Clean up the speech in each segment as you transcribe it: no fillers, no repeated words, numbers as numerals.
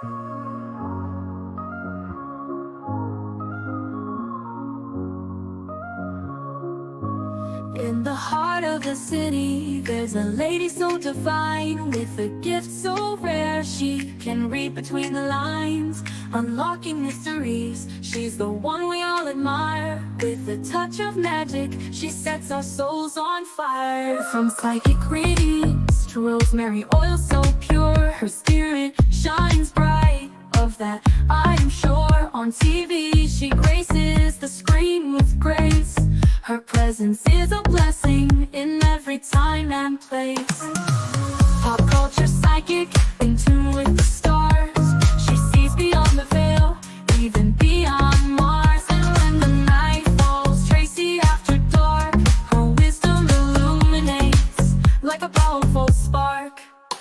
In the heart of the city, there's a lady so divine, with a gift so rare she can read between the lines, unlocking mysteries. She's the one we all admire. With a touch of magic, she sets our souls on fire. From psychic readings to rosemary oil so pure, her spirit shines bright. Of that I am sure. On TV she graces the screen with grace. Her presence is a blessing in every time and place. Pop culture psychic, in tune with the stars. She sees beyond the veil, even beyond Mars. And when the night falls, Tracy after dark, her wisdom illuminates like a powerful spark.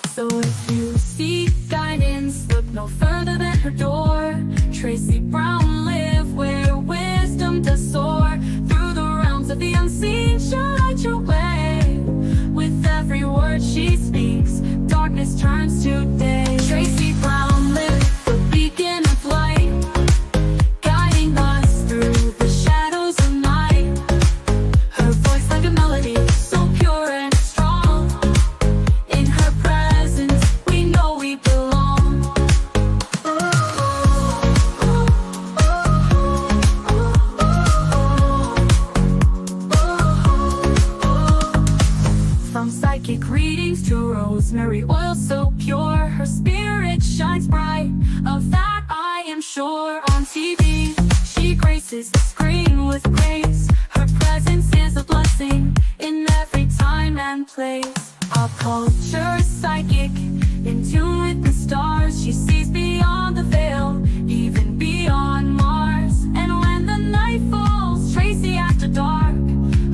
So if you seek guidance, look no further than her door. Tracy Brown live where wisdom does soar. Through the realms of the unseen, she'll light your way. With every word she speaks, darkness turns to day. Tracy Brown live, the beacon of light, guiding us through the shadows of night. Her voice like a melody, so pure and strong. In her presence, we know we belong. From psychic readings to rosemary oil so pure, her spirit shines bright. Of that I am sure. On TV, she graces the screen with grace. Her presence is a blessing in every time and place. Pop culture psychic, in tune with the stars. She sees beyond the veil, even beyond Mars. And when the night falls, Tracy after dark,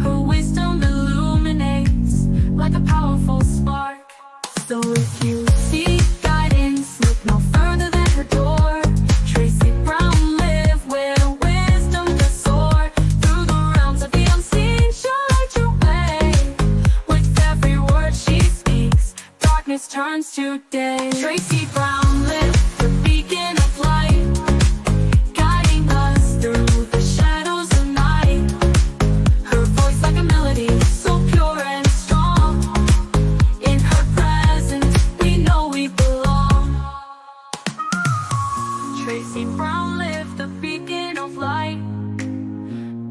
her wisdom illuminates like a powerful spark. So if you seek guidance, look no further than her door. Tracy Brown live where wisdom does soar. Through the realms of the unseen, she'll light your way. With every word she speaks, darkness turns to day. Tracy Brown live, the beacon of light, guiding us through the shadows of night. Her voice like a melody, so pure and strong. In her presence, we know we belong. Tracy Brown live, the beacon of light,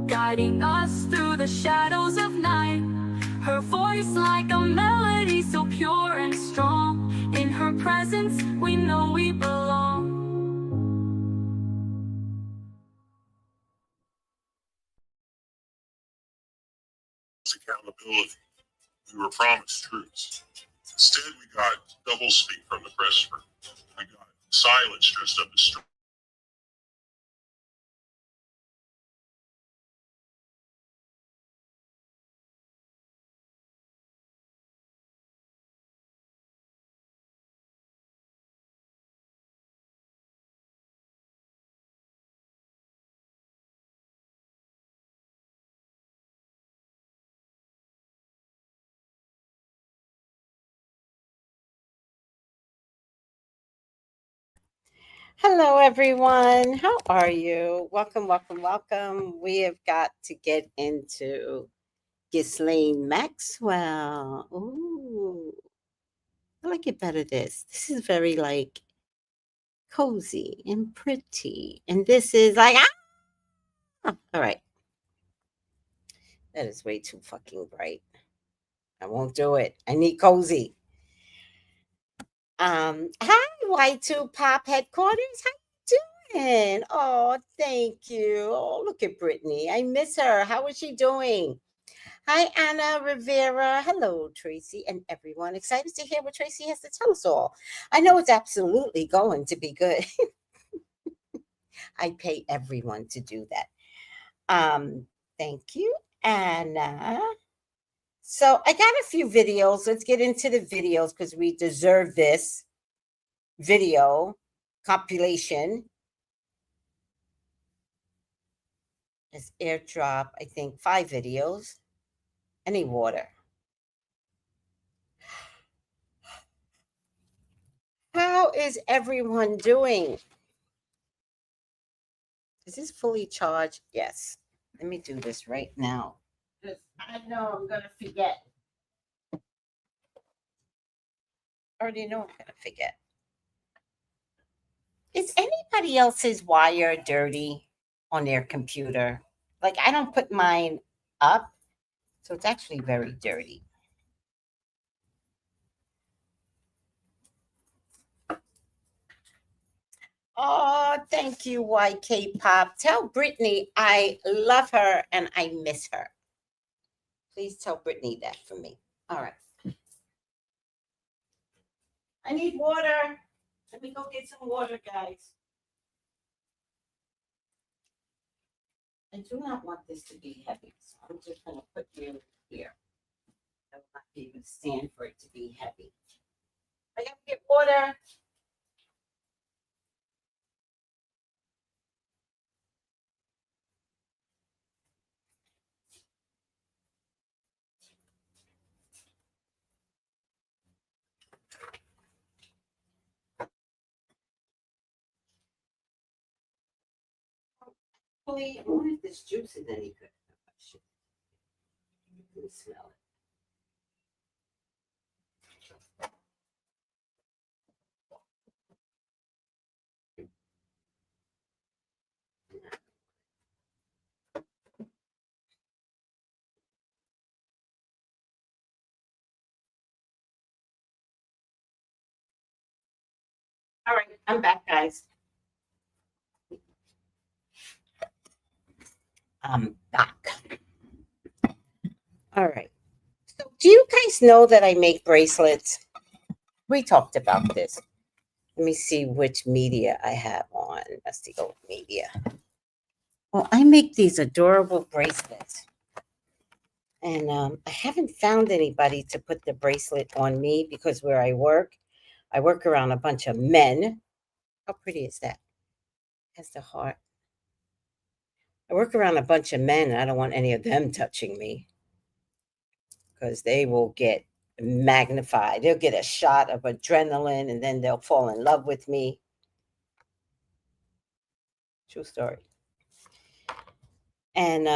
guiding us through the shadows of night. Her voice like a melody, so pure and strong. In her presence, we know we belong. Accountability. We were promised truths. Instead, we got doublespeak from the press room. We got silence dressed up as strength. Hello, everyone. How are you? Welcome, welcome, welcome. We have got to get into Ghislaine Maxwell. Ooh, I like it better this. This is very like cozy and pretty. And this is like, all right. That is way too fucking bright. I won't do it. I need cozy. Hi, Y2 Pop headquarters. How you doing? Oh, thank you. Oh, look at Brittany. I miss her. How is she doing? Hi, Anna Rivera. Hello, Tracy, and everyone. Excited to hear what Tracy has to tell us all. I know it's absolutely going to be good. I pay everyone to do that. Thank you, Anna. So I got a few videos. Let's get into the videos because we deserve this video compilation. It's airdrop, I think, 5 videos. Any water. How is everyone doing? Is this fully charged? Yes. Let me do this right now. I know I'm going to forget. I already know I'm going to forget. Is anybody else's wire dirty on their computer? Like, I don't put mine up, so it's actually very dirty. Oh, thank you, YK Pop. Tell Brittany I love her and I miss her. Please tell Brittany that for me. All right. I need water. Let me go get some water, guys. I do not want this to be heavy, so I'm just going to put you here. I will not be able to stand for it to be heavy. I got to get water. I wonder if this juice is any good. You can smell it. All right, I'm back, guys. I'm back. All right. So, do you guys know that I make bracelets? We talked about this. Let me see which media I have on. That's the old media. Well, I make these adorable bracelets. And I haven't found anybody to put the bracelet on me because where I work around a bunch of men. How pretty is that? That's the heart. I work around a bunch of men, and I don't want any of them touching me because they will get magnified. They'll get a shot of adrenaline, and then they'll fall in love with me. True story. And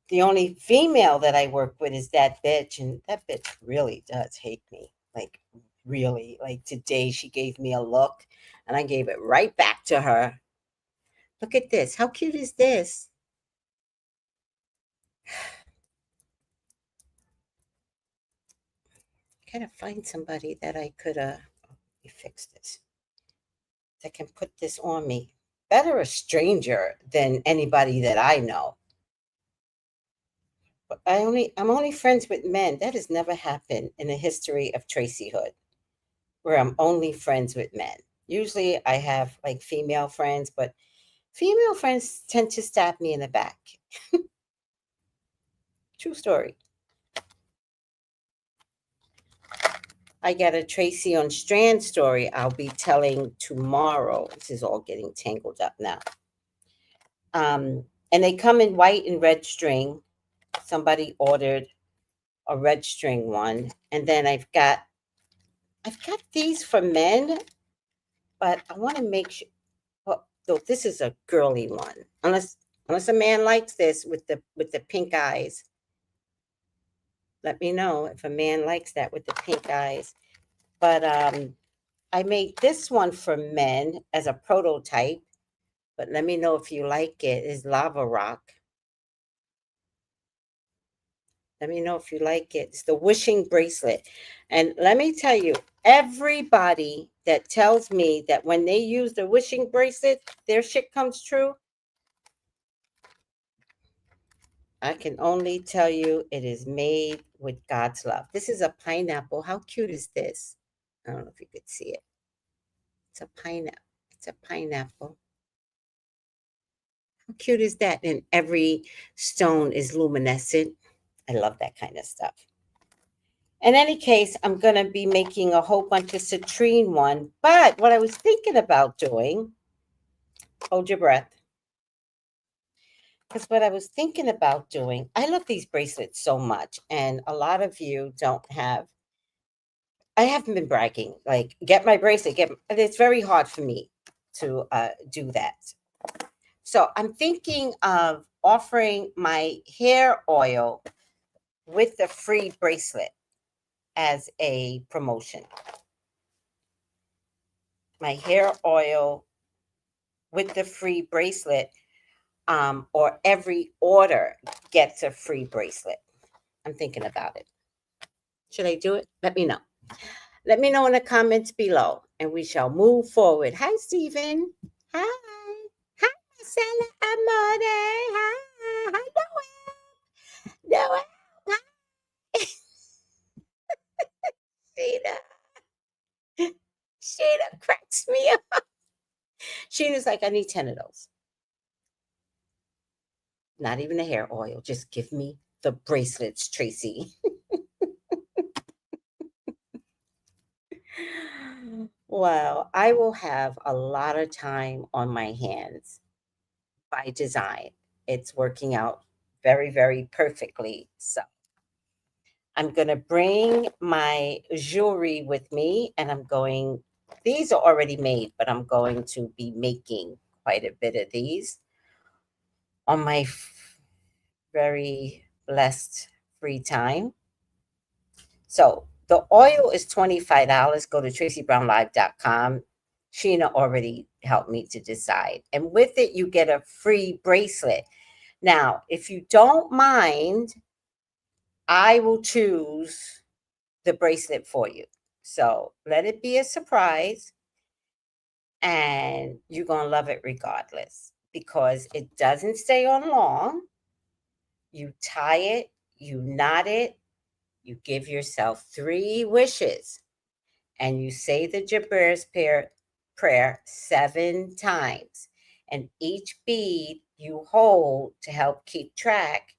the only female that I work with is that bitch, and that bitch really does hate me. Like, really. Like, today she gave me a look, and I gave it right back to her. Look at this. How cute is this? Gotta find somebody that I could let me fix this. That can put this on me. Better a stranger than anybody that I know. But I'm only friends with men. That has never happened in the history of Tracy Hood, where I'm only friends with men. Usually I have like female friends, but female friends tend to stab me in the back. True story. I got a Tracy on Strand story I'll be telling tomorrow. This is all getting tangled up now. And they come in white and red string. Somebody ordered a red string one. And then I've got these for men, but I want to make sure. Well, though this is a girly one. Unless a man likes this with the pink eyes. Let me know if a man likes that with the pink eyes. But I made this one for men as a prototype. But let me know if you like it. It's lava rock. Let me know if you like it. It's the wishing bracelet. And let me tell you, everybody that tells me that when they use the wishing bracelet, their shit comes true, I can only tell you it is made with God's love. This is a pineapple. How cute is this? I don't know if you could see it. It's a pineapple. It's a pineapple. How cute is that? And every stone is luminescent. I love that kind of stuff. In any case, I'm going to be making a whole bunch of citrine one. But what I was thinking about doing, hold your breath. Because what I was thinking about doing, I love these bracelets so much. And a lot of you don't have I haven't been bragging. Like, get my bracelet. It's very hard for me to do that. So I'm thinking of offering my hair oil with the free bracelet as a promotion. My hair oil with the free bracelet, or every order gets a free bracelet. I'm thinking about it. Should I do it? Let me know. Let me know in the comments below, and we shall move forward. Hi, Stephen. Hi. Hi, Marcella Amore. Hi. Hi, Noel. Noel. Hi. Sheena. Sheena cracks me up. Sheena's like, I need 10 of those. Not even a hair oil. Just give me the bracelets, Tracy. Wow, I will have a lot of time on my hands by design. It's working out very, very perfectly. So I'm going to bring my jewelry with me, and these are already made, but I'm going to be making quite a bit of these on my very blessed free time. So the oil is $25. Go to tracybrownlive.com. Sheena already helped me to decide. And with it, you get a free bracelet. Now, if you don't mind, I will choose the bracelet for you. So let it be a surprise. And you're going to love it regardless, because it doesn't stay on long. You tie it, you knot it, you give yourself 3 wishes, and you say the Jabez prayer 7 times. And each bead you hold to help keep track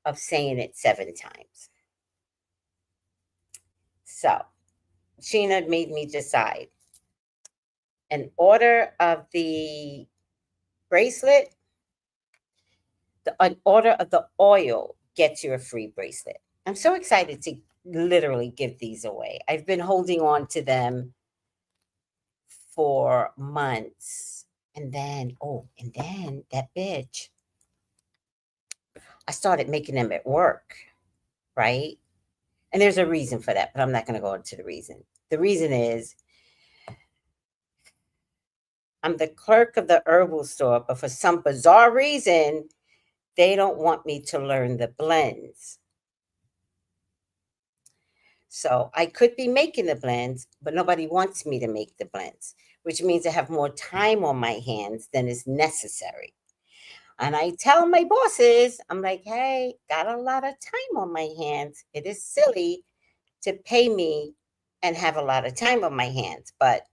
of saying it 7 times. So Sheena made me decide. An order of the bracelet, an order of the oil gets you a free bracelet. I'm so excited to literally give these away. I've been holding on to them for months. And then that bitch, I started making them at work, right? And there's a reason for that, but I'm not going to go into the reason. The reason is I'm the clerk of the herbal store, but for some bizarre reason, they don't want me to learn the blends. So I could be making the blends, but nobody wants me to make the blends, which means I have more time on my hands than is necessary. And I tell my bosses, I'm like, hey, got a lot of time on my hands. It is silly to pay me and have a lot of time on my hands. But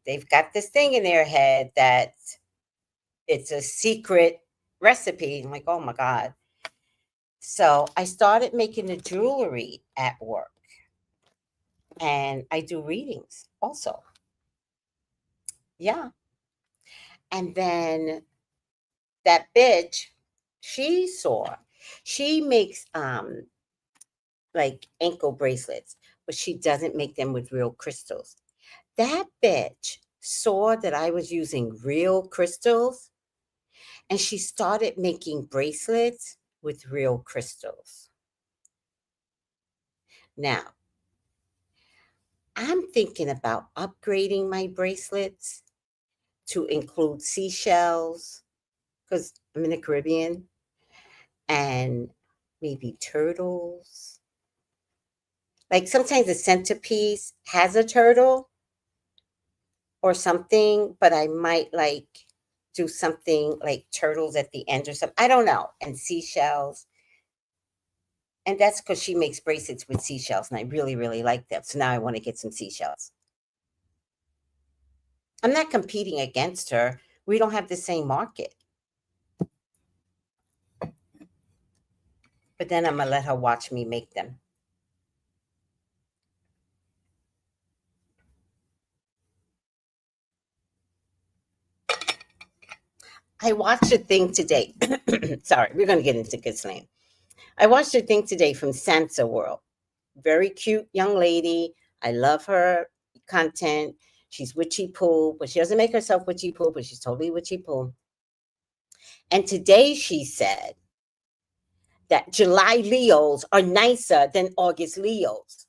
they've got this thing in their head that it's a secret recipe. I'm like, oh my God. So I started making the jewelry at work. And I do readings also. Yeah. And then that bitch, she makes like ankle bracelets, but she doesn't make them with real crystals. That bitch saw that I was using real crystals, and she started making bracelets with real crystals. Now, I'm thinking about upgrading my bracelets to include seashells, because I'm in the Caribbean, and maybe turtles. Like sometimes the centerpiece has a turtle or something, but I might like do something like turtles at the end or something. I don't know. And seashells. And that's because she makes bracelets with seashells, and I really, really like them. So now I want to get some seashells. I'm not competing against her. We don't have the same market. But then I'm going to let her watch me make them. I watched a thing today. Sorry, we're going to get into Ghislaine. I watched a thing today from Sansa World. Very cute young lady. I love her content. She's witchy poo, but she doesn't make herself witchy poo, but she's totally witchy poo. And today she said that July Leos are nicer than August Leos.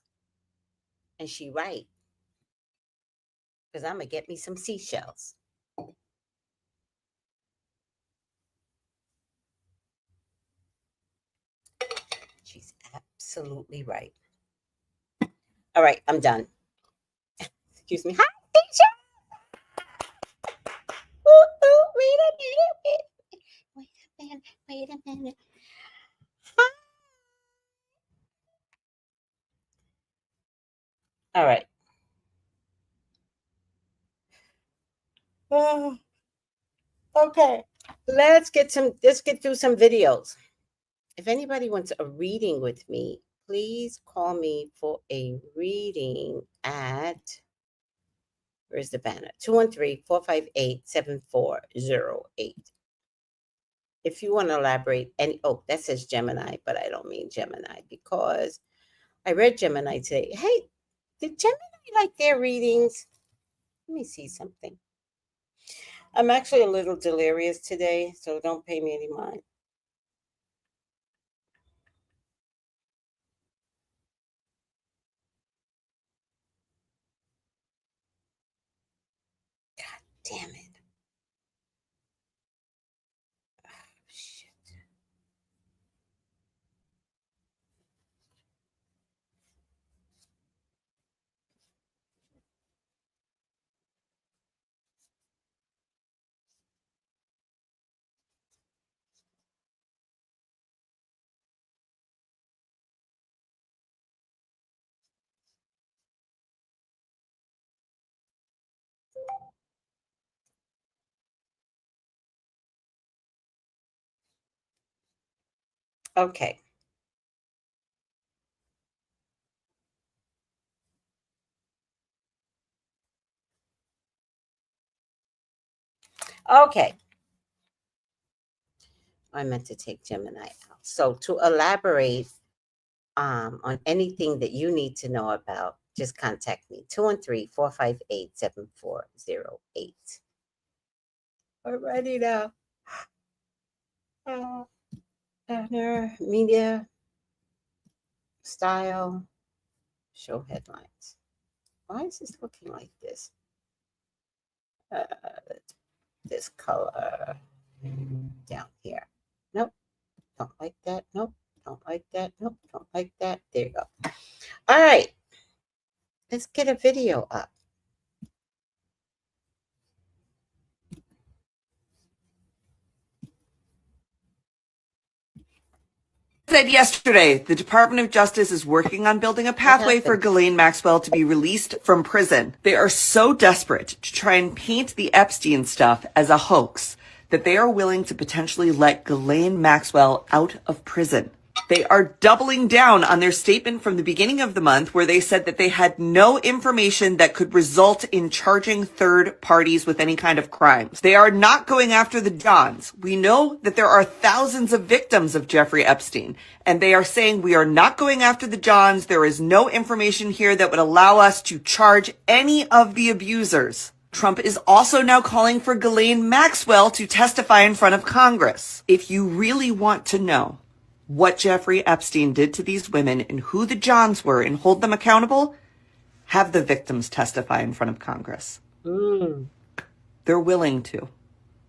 And she right. Because I'm going to get me some seashells. She's absolutely right. All right, I'm done. Excuse me. Hi, teacher. Ooh, wait a minute. Hi. All right. Oh, okay. Let's get through some videos. If anybody wants a reading with me, please call me for a reading at, where's the banner? 213-458-7408. If you want to elaborate, that says Gemini, but I don't mean Gemini because I read Gemini today. Hey, did Gemini like their readings? Let me see something. I'm actually a little delirious today, so don't pay me any mind. God damn it. Oh, shit. Okay. Okay. I meant to take Gemini out. So to elaborate on anything that you need to know about, just contact me. 213-458-7408. We're ready now. Banner, media, style, show headlines. Why is this looking like this? This color down here. Nope, don't like that. Nope, don't like that. Nope, don't like that. There you go. All right, let's get a video up. Said yesterday, the Department of Justice is working on building a pathway for Ghislaine Maxwell to be released from prison. They are so desperate to try and paint the Epstein stuff as a hoax that they are willing to potentially let Ghislaine Maxwell out of prison. They are doubling down on their statement from the beginning of the month where they said that they had no information that could result in charging third parties with any kind of crimes. They are not going after the Johns. We know that there are thousands of victims of Jeffrey Epstein, and they are saying we are not going after the Johns. There is no information here that would allow us to charge any of the abusers. Trump is also now calling for Ghislaine Maxwell to testify in front of Congress. If you really want to know what Jeffrey Epstein did to these women and who the Johns were and hold them accountable, have the victims testify in front of Congress. They're willing to.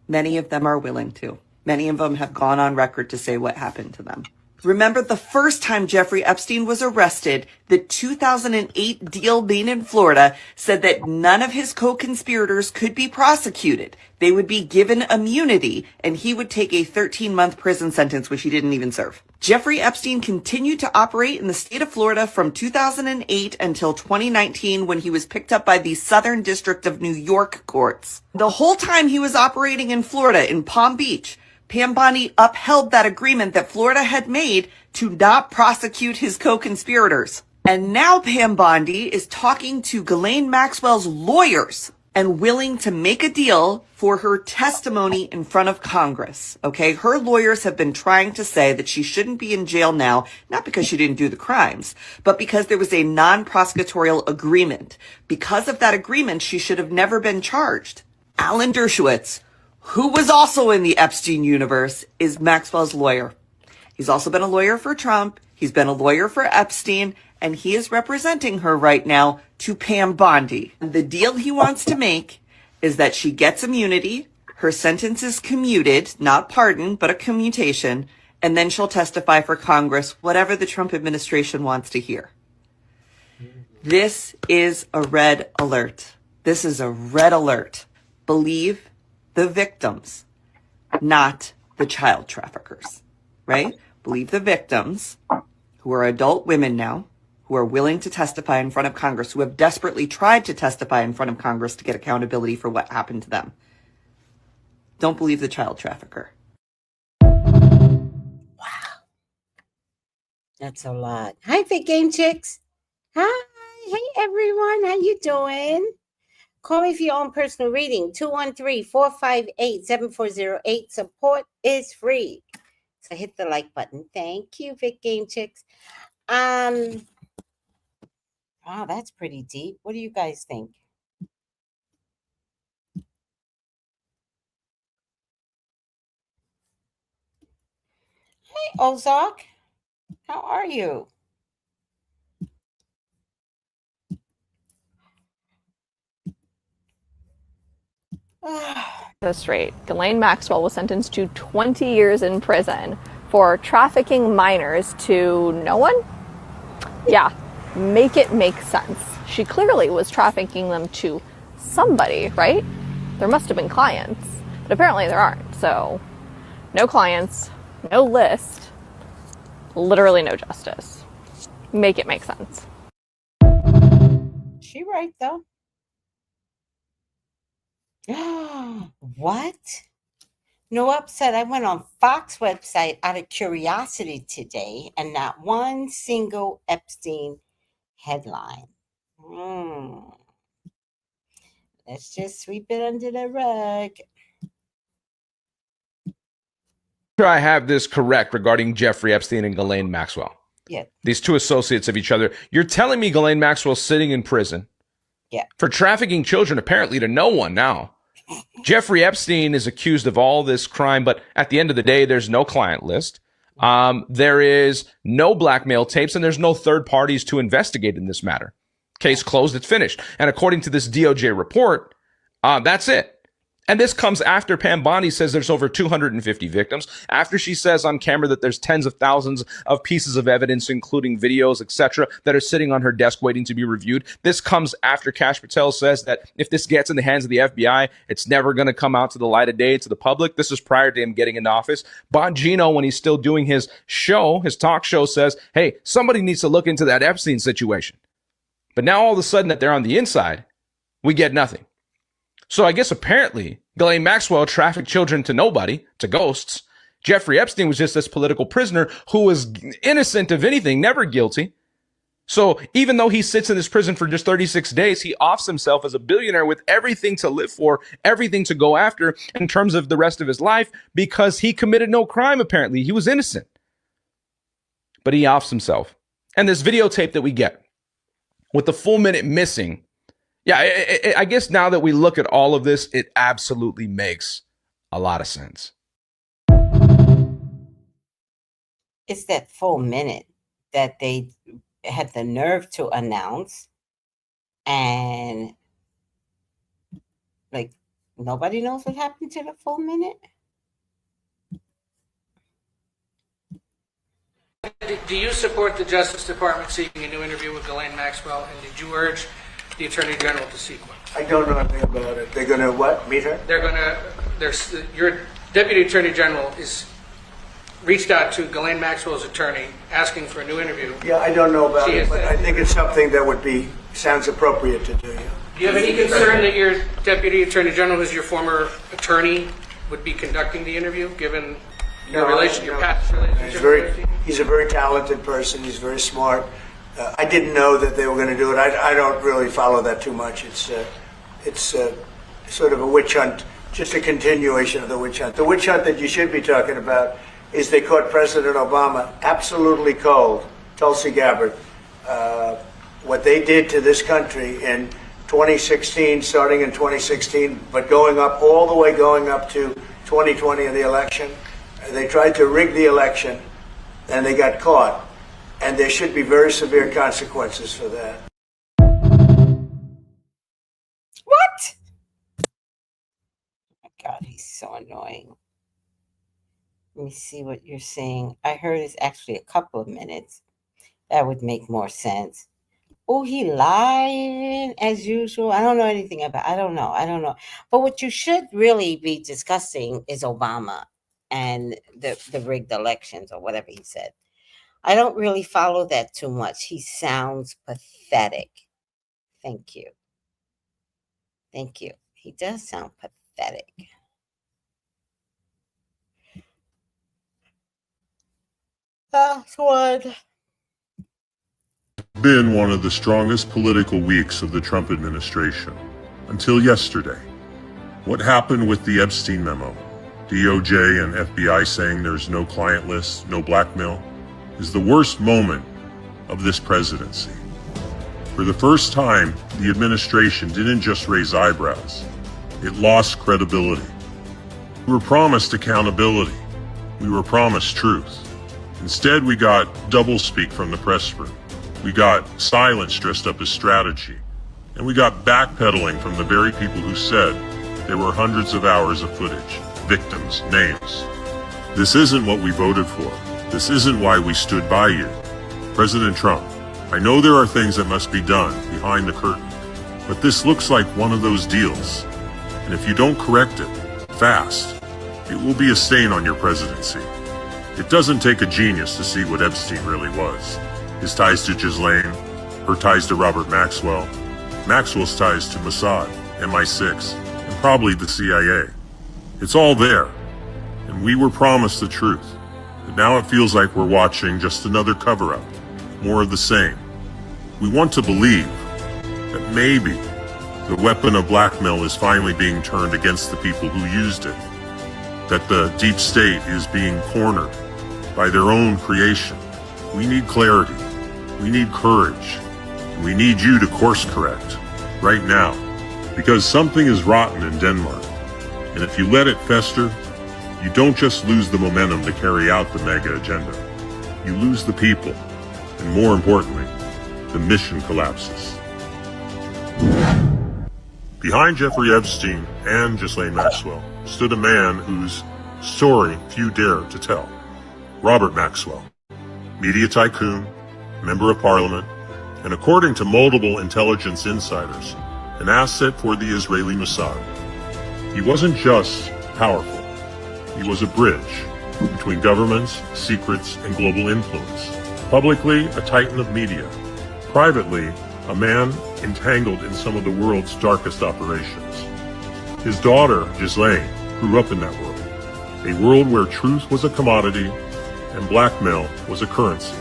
Many of them are willing to. Many of them have gone on record to say what happened to them. Remember the first time Jeffrey Epstein was arrested, the 2008 deal being in Florida said that none of his co-conspirators could be prosecuted. They would be given immunity and he would take a 13-month prison sentence, which he didn't even serve. Jeffrey Epstein continued to operate in the state of Florida from 2008 until 2019 when he was picked up by the Southern District of New York courts. The whole time he was operating in Florida, in Palm Beach, Pam Bondi upheld that agreement that Florida had made to not prosecute his co-conspirators. And now Pam Bondi is talking to Ghislaine Maxwell's lawyers and willing to make a deal for her testimony in front of Congress. Okay. Her lawyers have been trying to say that she shouldn't be in jail now, not because she didn't do the crimes, but because there was a non-prosecutorial agreement. Because of that agreement, she should have never been charged. Alan Dershowitz, who was also in the Epstein universe, is Maxwell's lawyer. He's also been a lawyer for Trump. He's been a lawyer for Epstein, and he is representing her right now to Pam Bondi. And the deal he wants to make is that she gets immunity, her sentence is commuted, not pardon, but a commutation, and then she'll testify for Congress, whatever the Trump administration wants to hear. This is a red alert. This is a red alert. Believe the victims, not the child traffickers, right? Believe the victims, who are adult women now, who are willing to testify in front of Congress, who have desperately tried to testify in front of Congress to get accountability for what happened to them. Don't believe the child trafficker. Wow. That's a lot. Hi, Fit Game Chicks. Hi. Hey, everyone. How you doing? Call me for your own personal reading. 213-458-7408. Support is free. So hit the like button. Thank you, Fit Game Chicks. Wow, that's pretty deep. What do you guys think? Hey, Ozark. How are you? Straight. Ghislaine Maxwell was sentenced to 20 years in prison for trafficking minors to no one? Yeah, make it make sense. She clearly was trafficking them to somebody, right? There must have been clients, but apparently there aren't. So, no clients, no list, literally no justice. Make it make sense. She right, though. What? No upset. I went on Fox website out of curiosity today, and not one single Epstein headline. Let's just sweep it under the rug. Sure, I have this correct regarding Jeffrey Epstein and Ghislaine Maxwell. Yeah. These two associates of each other. You're telling me Ghislaine Maxwell's sitting in prison? Yeah. For trafficking children, apparently to no one now. Jeffrey Epstein is accused of all this crime, but at the end of the day, there's no client list. There is no blackmail tapes, and there's no third parties to investigate in this matter. Case closed, it's finished. And according to this DOJ report, that's it. And this comes after Pam Bondi says there's over 250 victims, after she says on camera that there's tens of thousands of pieces of evidence, including videos, etc., that are sitting on her desk waiting to be reviewed. This comes after Kash Patel says that if this gets in the hands of the FBI, it's never going to come out to the light of day to the public. This is prior to him getting into office. Bongino, when he's still doing his show, his talk show, says, hey, somebody needs to look into that Epstein situation. But now all of a sudden that they're on the inside, we get nothing. So I guess apparently Ghislaine Maxwell trafficked children to nobody, to ghosts. Jeffrey Epstein was just this political prisoner who was innocent of anything, never guilty. So even though he sits in this prison for just 36 days, he offs himself as a billionaire with everything to live for, everything to go after in terms of the rest of his life, because he committed no crime, apparently. He was innocent. But he offs himself. And this videotape that we get with the full minute missing, yeah, I guess now that we look at all of this, it absolutely makes a lot of sense. It's that full minute that they had the nerve to announce, and like nobody knows what happened to the full minute. Do you support the Justice Department seeking a new interview with Ghislaine Maxwell, and did you urge the Attorney General to seek one? I don't know anything about it. They're going to what? Meet her? Your Deputy Attorney General is reached out to Ghislaine Maxwell's attorney asking for a new interview. Yeah, I don't know about it, but I think it's something that sounds appropriate to do. Yeah. Do you have any concern that your Deputy Attorney General, who's your former attorney, would be conducting the interview, given your past relationship? He's a very talented person. He's very smart. I didn't know that they were going to do it. I don't really follow that too much. it's sort of a witch hunt, just a continuation of the witch hunt. The witch hunt that you should be talking about is they caught President Obama absolutely cold, Tulsi Gabbard. What they did to this country in 2016, starting in 2016, but going up all the way going up to 2020 in the election. They tried to rig the election and they got caught. And there should be very severe consequences for that. What? Oh my God, he's so annoying. Let me see what you're saying. I heard it's actually a couple of minutes. That would make more sense. Oh, he lied as usual. I don't know anything about. I don't know. But what you should really be discussing is Obama and the rigged elections or whatever he said. I don't really follow that too much. He sounds pathetic. Thank you. He does sound pathetic. That's one. Been one of the strongest political weeks of the Trump administration. Until yesterday. What happened with the Epstein memo, DOJ and FBI saying there's no client list, no blackmail, is the worst moment of this presidency. For the first time, the administration didn't just raise eyebrows. It lost credibility. We were promised accountability. We were promised truth. Instead, we got doublespeak from the press room. We got silence dressed up as strategy. And we got backpedaling from the very people who said there were hundreds of hours of footage, victims, names. This isn't what we voted for. This isn't why we stood by you. President Trump, I know there are things that must be done behind the curtain, but this looks like one of those deals. And if you don't correct it fast, it will be a stain on your presidency. It doesn't take a genius to see what Epstein really was. His ties to Ghislaine, her ties to Robert Maxwell, Maxwell's ties to Mossad, MI6, and probably the CIA. It's all there, and we were promised the truth. But now it feels like we're watching just another cover-up, more of the same. We want to believe that maybe the weapon of blackmail is finally being turned against the people who used it, that the deep state is being cornered by their own creation. We need clarity. We need courage. We need you to course correct right now, because something is rotten in Denmark. And if you let it fester, you don't just lose the momentum to carry out the mega agenda. You lose the people. And more importantly, the mission collapses. Behind Jeffrey Epstein and Ghislaine Maxwell stood a man whose story few dare to tell. Robert Maxwell, media tycoon, member of parliament, and according to multiple intelligence insiders, an asset for the Israeli Mossad. He wasn't just powerful. He was a bridge between governments, secrets, and global influence. Publicly, a titan of media. Privately, a man entangled in some of the world's darkest operations. His daughter, Ghislaine, grew up in that world. A world where truth was a commodity and blackmail was a currency.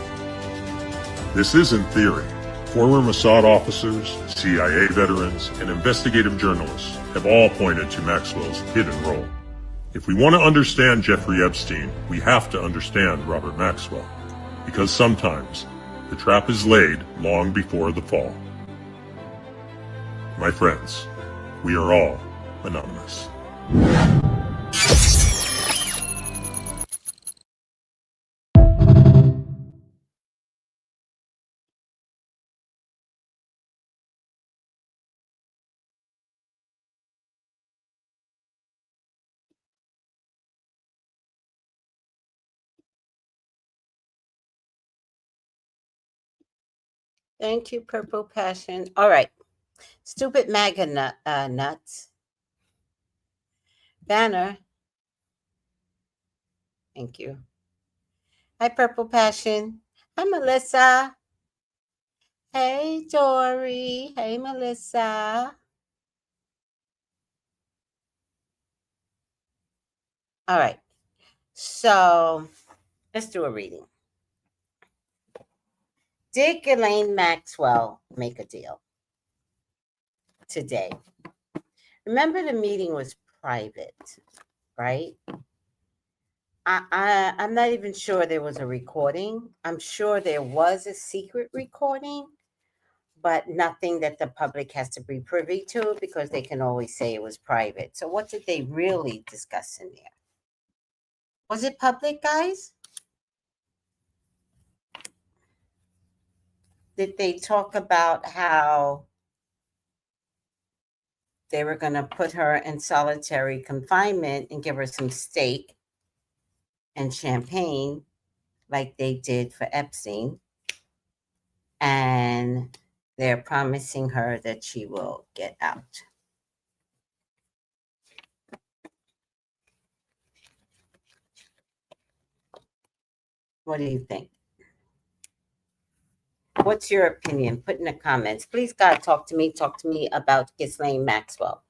This isn't theory. Former Mossad officers, CIA veterans, and investigative journalists have all pointed to Maxwell's hidden role. If we want to understand Jeffrey Epstein, we have to understand Robert Maxwell. Because sometimes the trap is laid long before the fall. My friends, we are all anonymous. Thank you, Purple Passion. All right. Stupid MAGA nuts. Banner. Thank you. Hi, Purple Passion. Hi, Melissa. Hey, Dory. Hey, Melissa. All right. So let's do a reading. Did Ghislaine Maxwell make a deal today? Remember, the meeting was private, right? I'm not even sure there was a recording. I'm sure there was a secret recording, but nothing that the public has to be privy to because they can always say it was private. So what did they really discuss in there? Was it public, guys? Did they talk about how they were going to put her in solitary confinement and give her some steak and champagne like they did for Epstein? And they're promising her that she will get out. What do you think? What's your opinion? Put in the comments. Please, God, talk to me. Talk to me about Ghislaine Maxwell.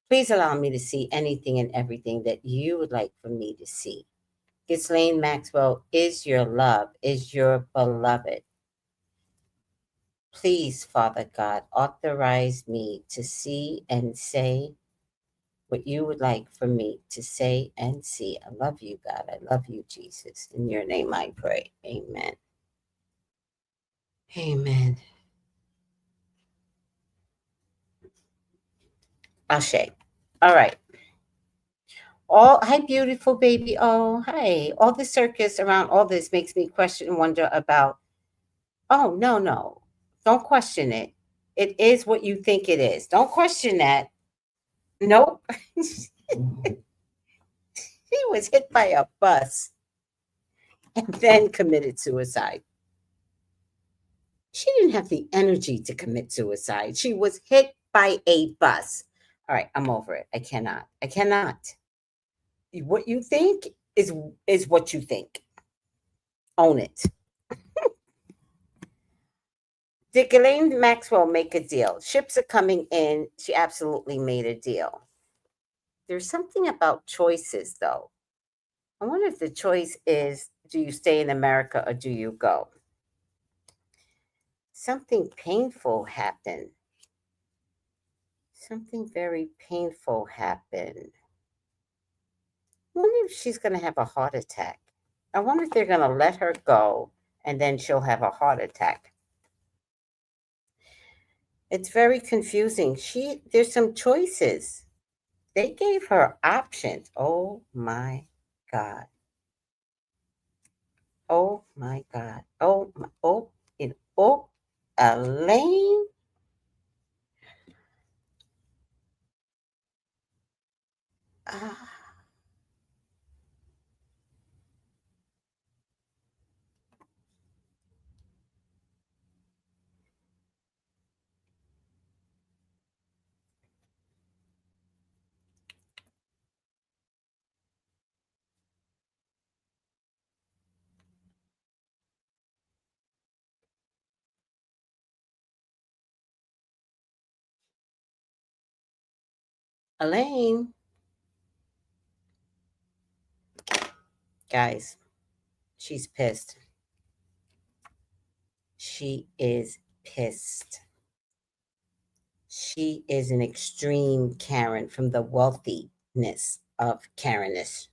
Please allow me to see anything and everything that you would like for me to see. Ghislaine Maxwell is your love, is your beloved. Please, Father God, authorize me to see and say what you would like for me to say and see. I love you, God. I love you, Jesus. In your name I pray. Amen. Amen. Ashe. All right. Hi, beautiful baby. Oh, hi. All the circus around all this makes me question and wonder about. Oh, no, no. Don't question it. It is what you think it is. Don't question that. Nope. He was hit by a bus and then committed suicide. She didn't have the energy to commit suicide. She was hit by a bus. All right, I'm over it. I cannot. I cannot. What you think is what you think. Own it. Did Ghislaine Maxwell make a deal? Ships are coming in. She absolutely made a deal. There's something about choices, though. I wonder if the choice is, do you stay in America or do you go? Something painful happened. Something very painful happened. I wonder if she's going to have a heart attack. I wonder if they're going to let her go and then she'll have a heart attack. It's very confusing. There's some choices. They gave her options. Oh my God. Oh my God. Elaine. Ah. Elaine. Guys, she's pissed. She is pissed. She is an extreme Karen from the wealthiness of Karenness.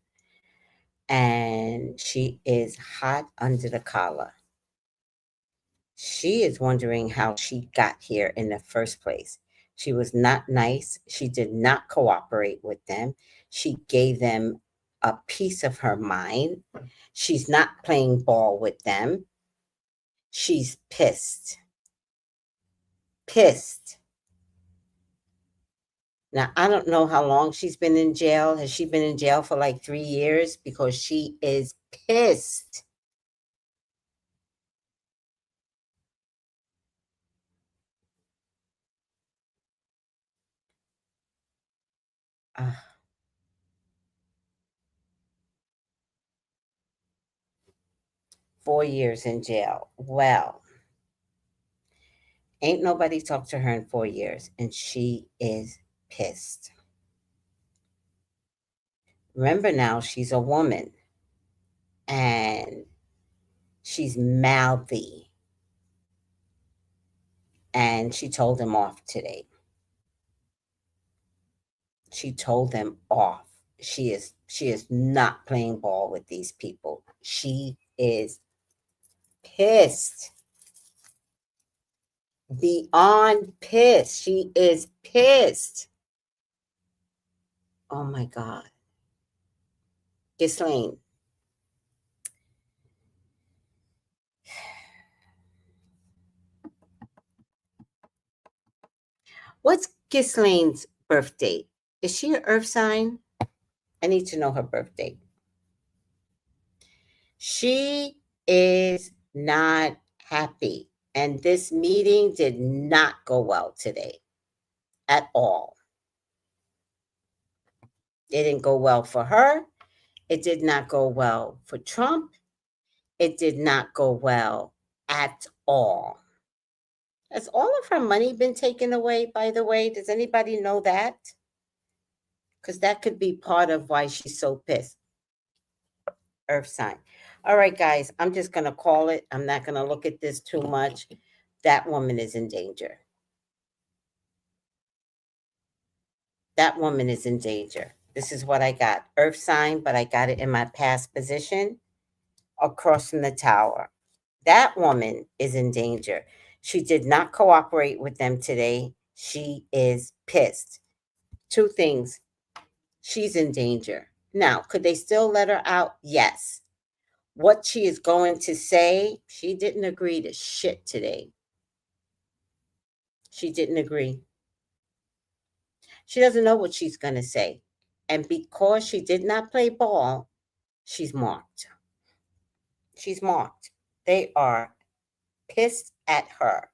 And she is hot under the collar. She is wondering how she got here in the first place. She was not nice. She did not cooperate with them. She gave them a piece of her mind. She's not playing ball with them. She's pissed. Pissed. Now, I don't know how long she's been in jail. Has she been in jail for like 3 years? Because she is pissed. Uh, 4 years in jail. Well, ain't nobody talked to her in 4 years, and she is pissed. Remember now, she's a woman, and she's mouthy, and she told him off today. She told them off. She is not playing ball with these people. She is pissed. Beyond pissed. She is pissed. Oh my God. Ghislaine. What's Ghislaine's birth date? Is she an earth sign? I need to know her birth date. She is not happy. And this meeting did not go well today at all. It didn't go well for her. It did not go well for Trump. It did not go well at all. Has all of her money been taken away, by the way? Does anybody know that? Because that could be part of why she's so pissed. Earth sign. All right, guys, I'm just going to call it. I'm not going to look at this too much. That woman is in danger. That woman is in danger. This is what I got. Earth sign, but I got it in my past position across from the tower. That woman is in danger. She did not cooperate with them today. She is pissed. Two things. She's in danger. Now, could they still let her out? Yes. What she is going to say, she didn't agree to shit today. She didn't agree. She doesn't know what she's going to say. And because she did not play ball, she's marked. She's marked. They are pissed at her.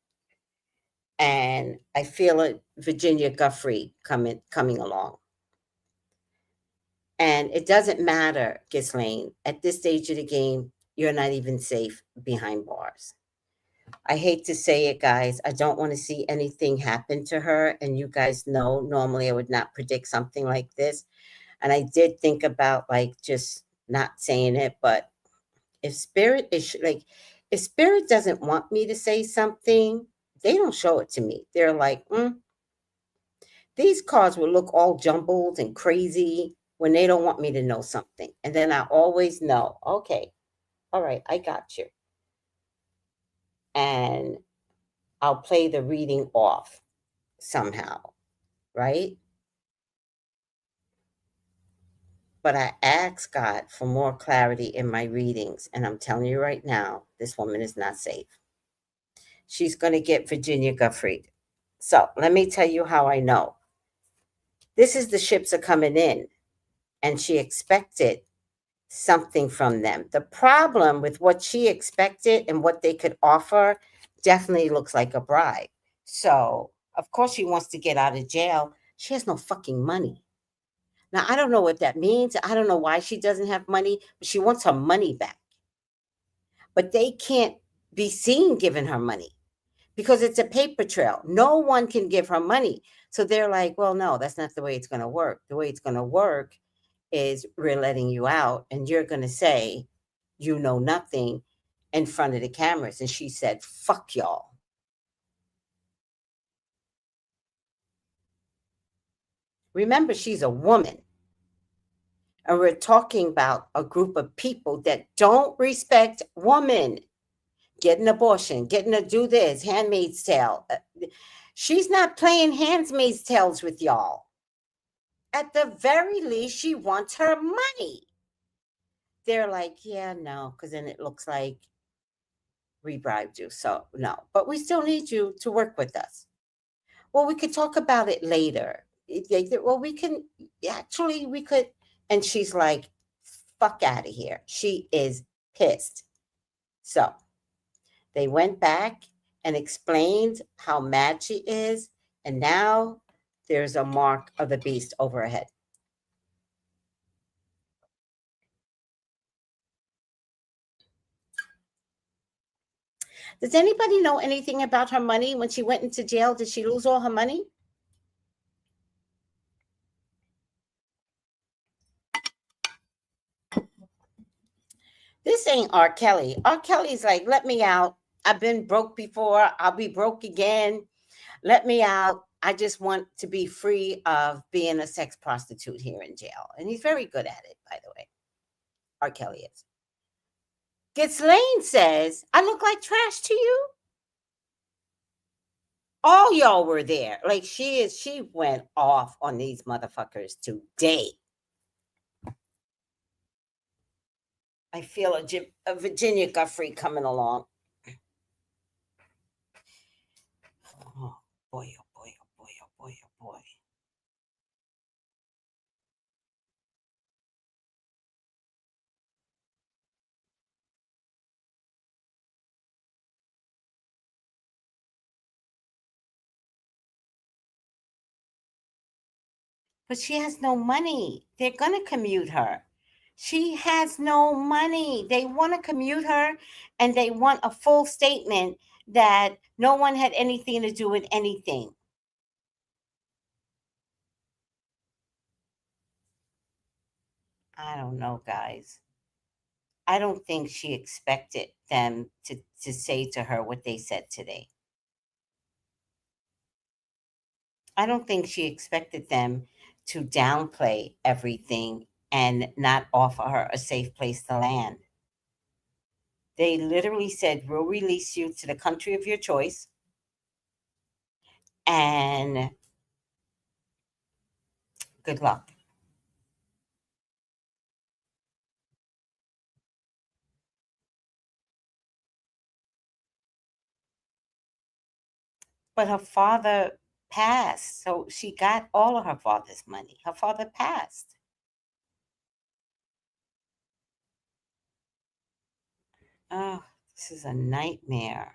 And I feel it, Virginia Giuffre coming along. And it doesn't matter, Ghislaine. At this stage of the game, you're not even safe behind bars. I hate to say it, guys. I don't want to see anything happen to her. And you guys know, normally I would not predict something like this. And I did think about just not saying it. But if Spirit if Spirit doesn't want me to say something, they don't show it to me. They're like, these cards will look all jumbled and crazy when they don't want me to know something. And then I always know, okay, all right, I got you. And I'll play the reading off somehow, right? But I ask God for more clarity in my readings. And I'm telling you right now, this woman is not safe. She's going to get Virginia Giuffre. So let me tell you how I know. This is the ships are coming in. And she expected something from them. The problem with what she expected and what they could offer definitely looks like a bribe. So, of course, she wants to get out of jail. She has no fucking money. Now, I don't know what that means. I don't know why she doesn't have money, but she wants her money back. But they can't be seen giving her money because it's a paper trail. No one can give her money. So they're like, well, no, that's not the way it's going to work. The way it's going to work is we're letting you out and you're going to say you know nothing in front of the cameras. And she said, fuck y'all. Remember, she's a woman. And we're talking about a group of people that don't respect women. Get an abortion, getting to do this, Handmaid's Tale. She's not playing Handmaid's Tales with y'all. At the very least, she wants her money. They're like, yeah, no, because then it looks like we bribed you. So no, but we still need you to work with us. Well, we could talk about it later. Well, we can, actually, we could. And she's like, fuck out of here. She is pissed. So they went back and explained how mad she is. And now there's a mark of the beast over her head. Does anybody know anything about her money? When she went into jail, did she lose all her money? This ain't R. Kelly. R. Kelly's like, let me out. I've been broke before. I'll be broke again. Let me out. I just want to be free of being a sex prostitute here in jail. And he's very good at it, by the way. R. Kelly is. Ghislaine says, I look like trash to you? All y'all were there. Like she went off on these motherfuckers today. I feel a Virginia Guffrey coming along. Oh boy, oh boy, oh boy, oh boy, oh boy. But she has no money. They're going to commute her. She has no money. They want to commute her, and they want a full statement that no one had anything to do with anything. I don't know, guys. I don't think she expected them to say to her what they said today. I don't think she expected them to downplay everything and not offer her a safe place to land. They literally said, we'll release you to the country of your choice. And good luck. But her father passed, so she got all of her father's money. Her father passed. Oh, this is a nightmare.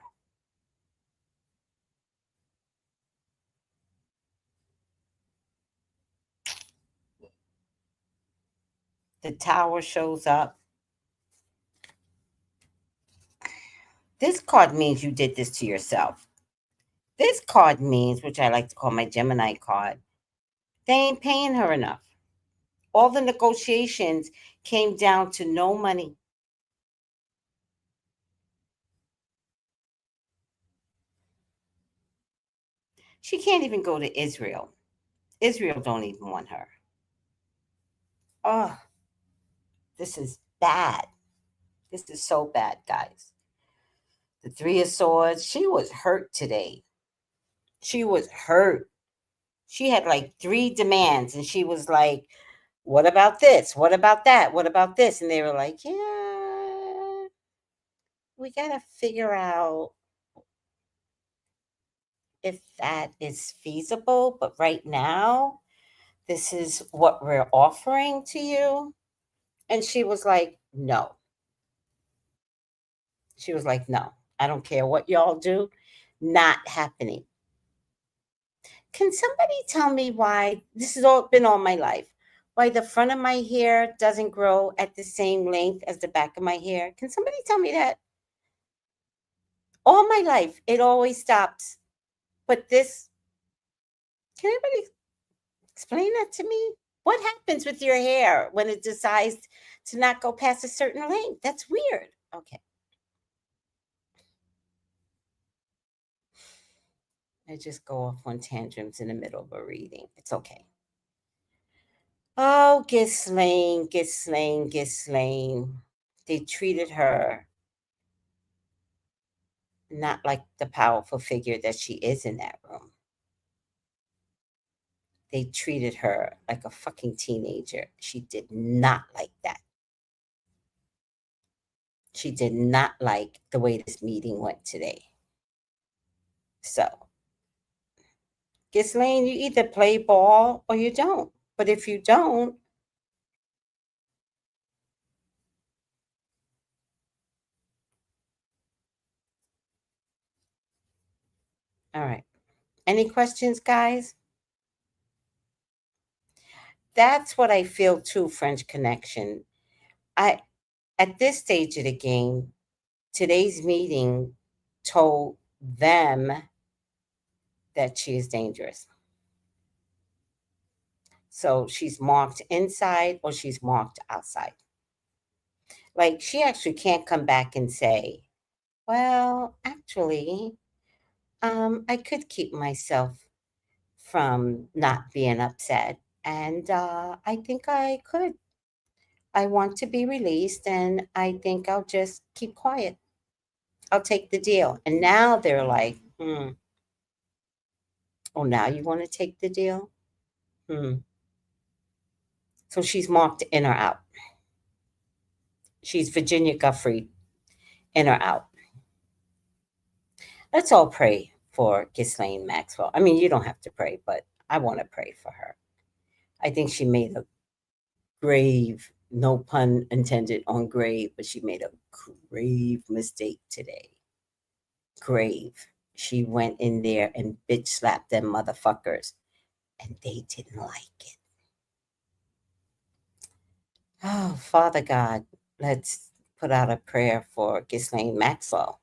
The tower shows up. This card means you did this to yourself. This card means, which I like to call my Gemini card, they ain't paying her enough. All the negotiations came down to no money. She can't even go to Israel. Israel don't even want her. Oh, this is bad. This is so bad, guys. The Three of Swords, she was hurt today. She was hurt. She had like 3 demands, and she was like, what about this? What about that? What about this? And they were like, yeah, we got to figure out if that is feasible. But right now, this is what we're offering to you. And she was like, no. She was like, no, I don't care what y'all do. Not happening. Can somebody tell me why this has all been all my life? Why the front of my hair doesn't grow at the same length as the back of my hair? Can somebody tell me that? All my life, it always stops. But this, can anybody explain that to me? What happens with your hair when it decides to not go past a certain length? That's weird. Okay. I just go off on tantrums in the middle of a reading. It's okay. Oh, Ghislaine. They treated her not like the powerful figure that she is in that room. They treated her like a fucking teenager. She did not like that. She did not like the way this meeting went today. So, Ghislaine, you either play ball or you don't. But if you don't, all right. Any questions, guys? That's what I feel too, French Connection. At this stage of the game, today's meeting told them that she is dangerous. So she's marked inside or she's marked outside. Like, she actually can't come back and say, well, actually, I could keep myself from not being upset. And I think I could. I want to be released, and I think I'll just keep quiet. I'll take the deal. And now they're like, oh, now you want to take the deal? So she's marked in or out. She's Virginia Guffrey, in or out. Let's all pray for Ghislaine Maxwell. I mean, you don't have to pray, but I want to pray for her. I think she made a grave, no pun intended on grave, but she made a grave mistake today. Grave. She went in there and bitch slapped them motherfuckers, and they didn't like it. Oh, Father God, let's put out a prayer for Ghislaine Maxwell.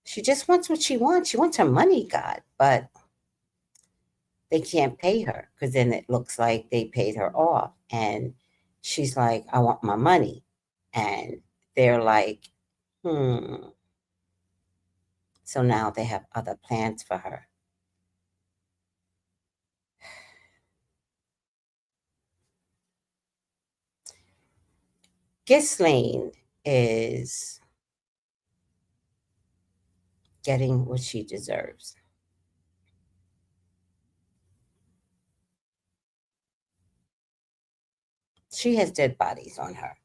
She just wants what she wants. She wants her money, God, but they can't pay her because then it looks like they paid her off. And she's like, I want my money. And they're like, So now they have other plans for her. Ghislaine is getting what she deserves. She has dead bodies on her.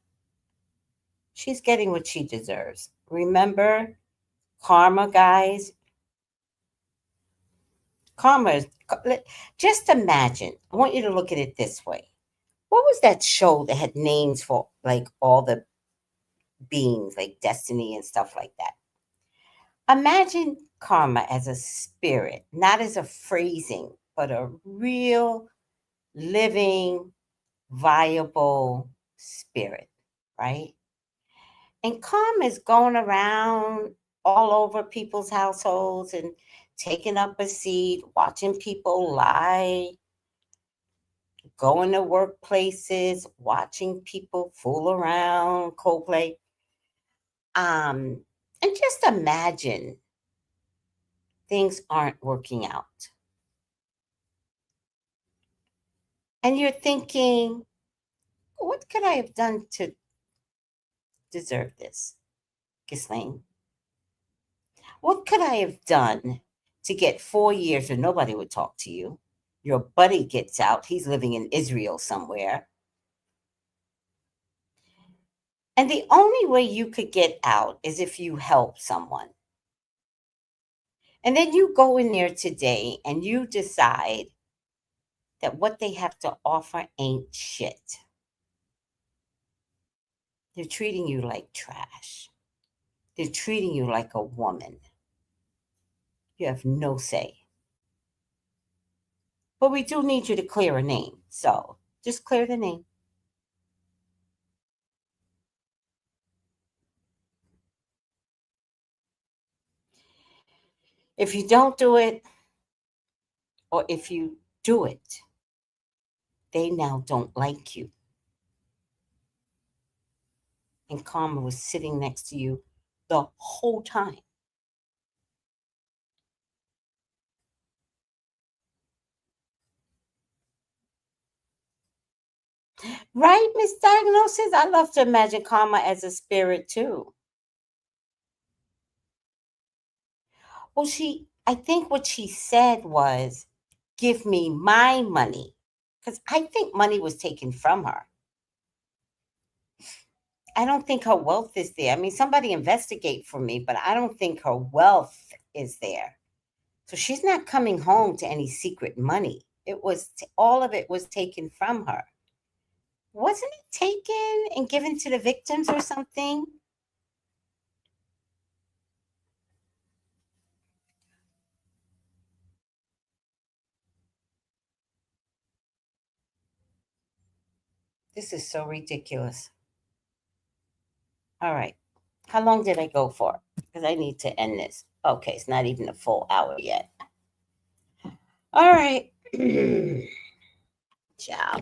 She's getting what she deserves. Remember, karma, guys. Karma is, just imagine. I want you to look at it this way. What was that show that had names for like all the beings, like destiny and stuff like that? Imagine karma as a spirit, not as a phrasing, but a real living, viable spirit, right? And karma is going around all over people's households and taking up a seat, watching people lie, going to workplaces, watching people fool around, Coldplay. And just imagine things aren't working out. And you're thinking, what could I have done to deserve this, Ghislaine? What could I have done to get 4 years and nobody would talk to you? Your buddy gets out. He's living in Israel somewhere. And the only way you could get out is if you help someone. And then you go in there today and you decide that what they have to offer ain't shit. They're treating you like trash. They're treating you like a woman. You have no say. But we do need you to clear a name. So just clear the name. If you don't do it, or if you do it, they now don't like you. And karma was sitting next to you the whole time. Right, Miss Diagnosis? I love to imagine karma as a spirit too. Well, I think what she said was, give me my money. Because I think money was taken from her. I don't think her wealth is there. I mean, somebody investigate for me, but I don't think her wealth is there. So she's not coming home to any secret money. All of it was taken from her. Wasn't it taken and given to the victims or something? This is so ridiculous. All right. How long did I go for? Because I need to end this. Okay, it's not even a full hour yet. All right. Ciao.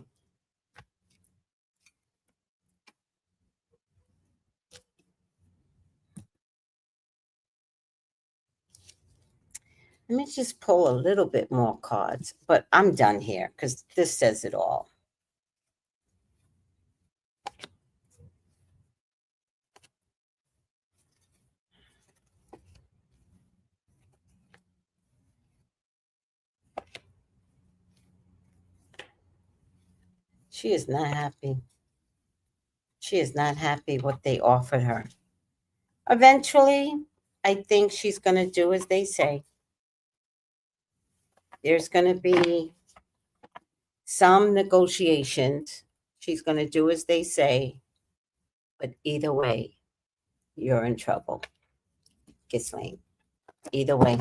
Let me just pull a little bit more cards, but I'm done here because this says it all. She is not happy. She is not happy what they offered her. Eventually, I think she's going to do as they say. There's going to be some negotiations. She's going to do as they say. But either way, you're in trouble, Ghislaine. Either way.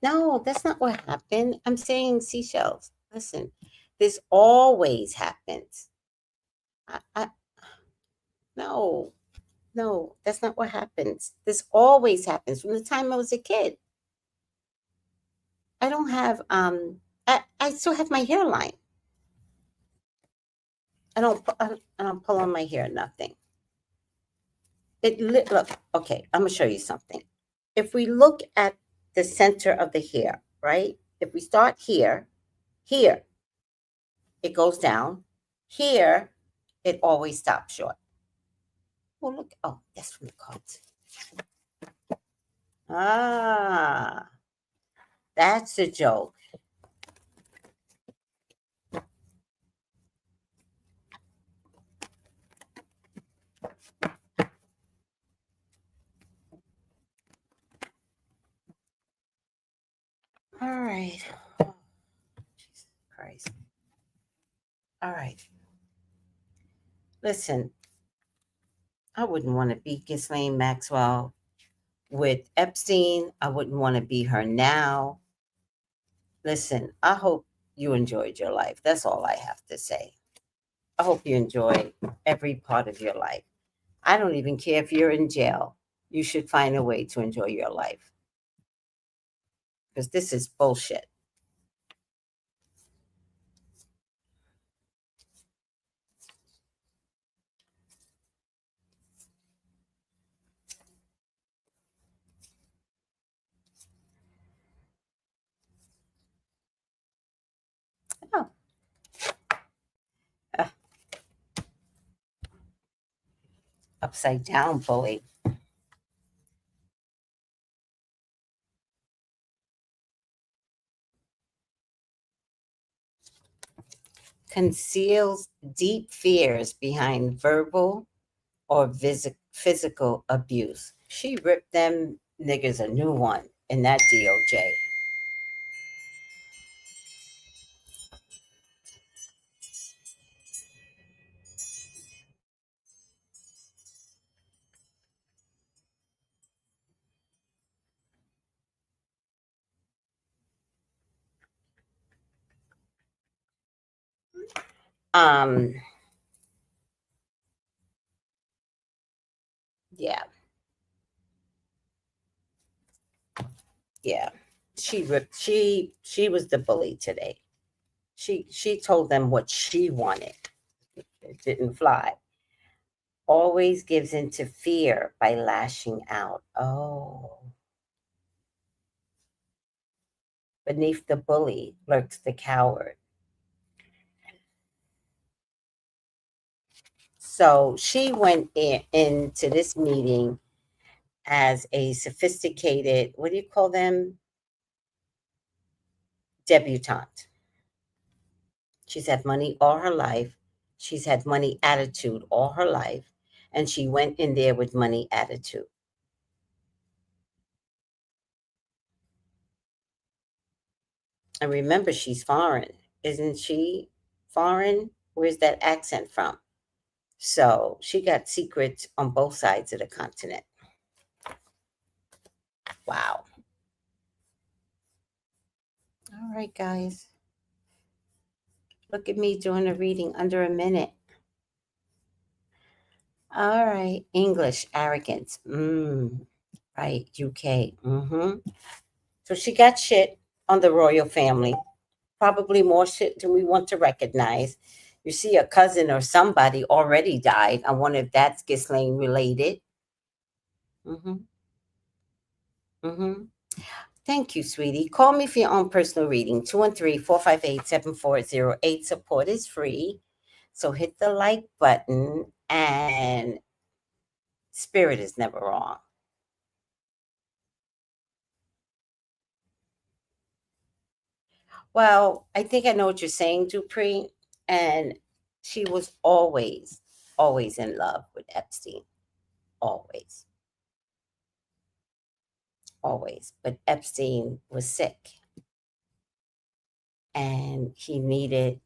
No, that's not what happened. I'm saying seashells. Listen, this always happens. No, that's not what happens. This always happens from the time I was a kid. I don't have I still have my hairline. I don't pull on my hair, nothing. Look, okay, I'm gonna show you something. If we look at the center of the hair, right? If we start here, it goes down. Here, it always stops short. Oh, look. Oh, that's from the cards. Ah, that's a joke. All right. Oh, Jesus Christ. All right. Listen, I wouldn't want to be Ghislaine Maxwell with Epstein. I wouldn't want to be her now. Listen, I hope you enjoyed your life. That's all I have to say. I hope you enjoy every part of your life. I don't even care if you're in jail. You should find a way to enjoy your life. Because this is bullshit. Oh. Upside down bully. Conceals deep fears behind verbal or physical abuse. She ripped them niggas a new one in that DOJ. Yeah. Yeah. She was the bully today. She told them what she wanted. It didn't fly. Always gives into fear by lashing out. Oh. Beneath the bully lurks the coward. So she went into this meeting as a sophisticated, what do you call them? Debutante. She's had money all her life. She's had money attitude all her life. And she went in there with money attitude. And remember, she's foreign. Isn't she foreign? Where's that accent from? So she got secrets on both sides of the continent. Wow. All right, guys. Look at me doing a reading under a minute. All right. English, arrogance. Right. UK. So she got shit on the royal family. probably more shit than we want to recognize. You see a cousin or somebody already died. I wonder if that's Ghislaine related. Thank you, sweetie. Call me for your own personal reading. 213-458-7408. Support is free. So hit the like button, and spirit is never wrong. Well, I think I know what you're saying, Dupree. And she was always, always in love with Epstein. Always. Always. But Epstein was sick. And he needed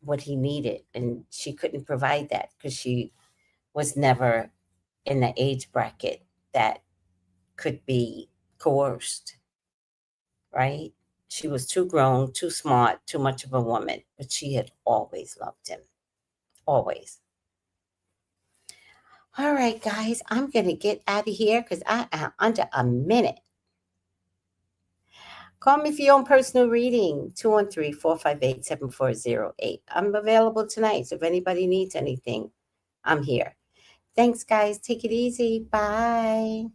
what he needed. And she couldn't provide that because she was never in the age bracket that could be coerced. Right? She was too grown, too smart, too much of a woman, but she had always loved him. Always. All right, guys, I'm going to get out of here because I am under a minute. Call me for your own personal reading, 213-458-7408. I'm available tonight, so if anybody needs anything, I'm here. Thanks, guys. Take it easy. Bye.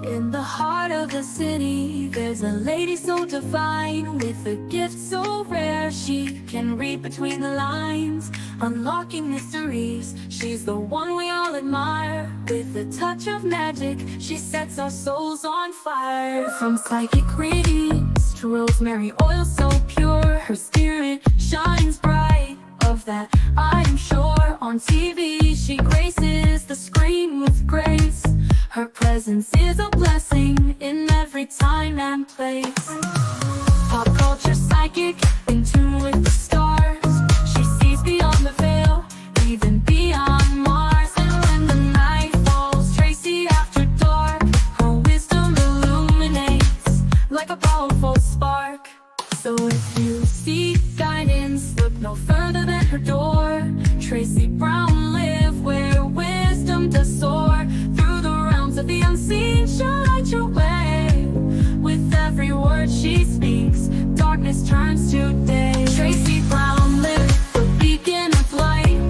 In the heart of the city, there's a lady so divine, with a gift so rare she can read between the lines, unlocking mysteries. She's the one we all admire. With a touch of magic, she sets our souls on fire. From psychic readings to rosemary oil so pure, her spirit shines bright. Of that I'm sure. On TV she graces the screen with grace. Her presence is a blessing in every time and place. Pop culture psychic, in tune with the stars. She sees beyond the veil, even beyond Mars. And when the night falls, Tracy after dark, her wisdom illuminates like a powerful spark. So if you seek guidance, look no further than her door. Tracy Brown live where wisdom does soar. Through the realms of the unseen, she'll light your way. With every word she speaks, darkness turns to day. Tracy Brown live, the beacon of light,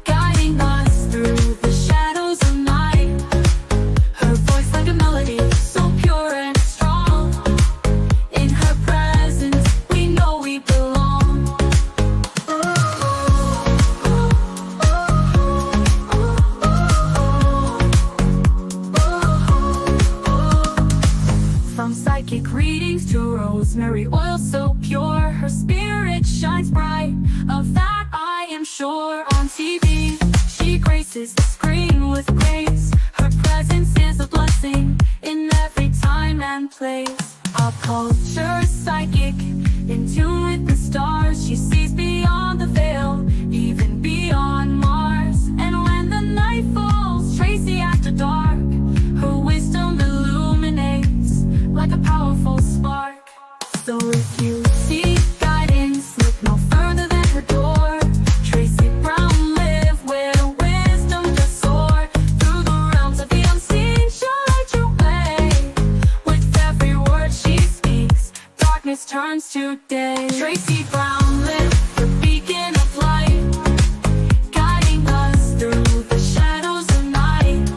guiding us through the shadows of night. Her voice like a melody, so pure and strong. In her presence, we know we belong. From psychic readings to rosemary oil so pure, her spirit shines bright. Of that I am sure. On TV, she graces the screen with grace. Her presence is a blessing in every time and place. Pop culture psychic, in tune with the stars. She sees beyond the veil, even beyond Mars. And when the night falls, Tracy after dark, her wisdom illuminates like a powerful spark. So if you seek guidance, look no further than her door. Tracy Brown live where wisdom does soar. Through the realms of the unseen, she'll light your way. With every word she speaks, darkness turns to day. Tracy Brown live, the beacon of light, guiding us through the shadows of night.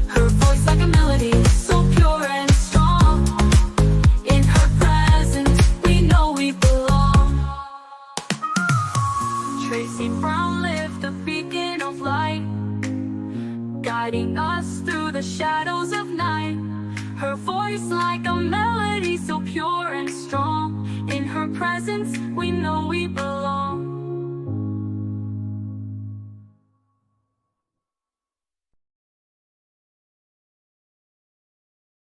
Her voice like a melody, so pure and strong. In her presence, we know we belong. Tracy Brown live, the beacon of light, guiding us through the shadows of night. Her voice like a melody, so pure and strong. In her presence, we know we belong.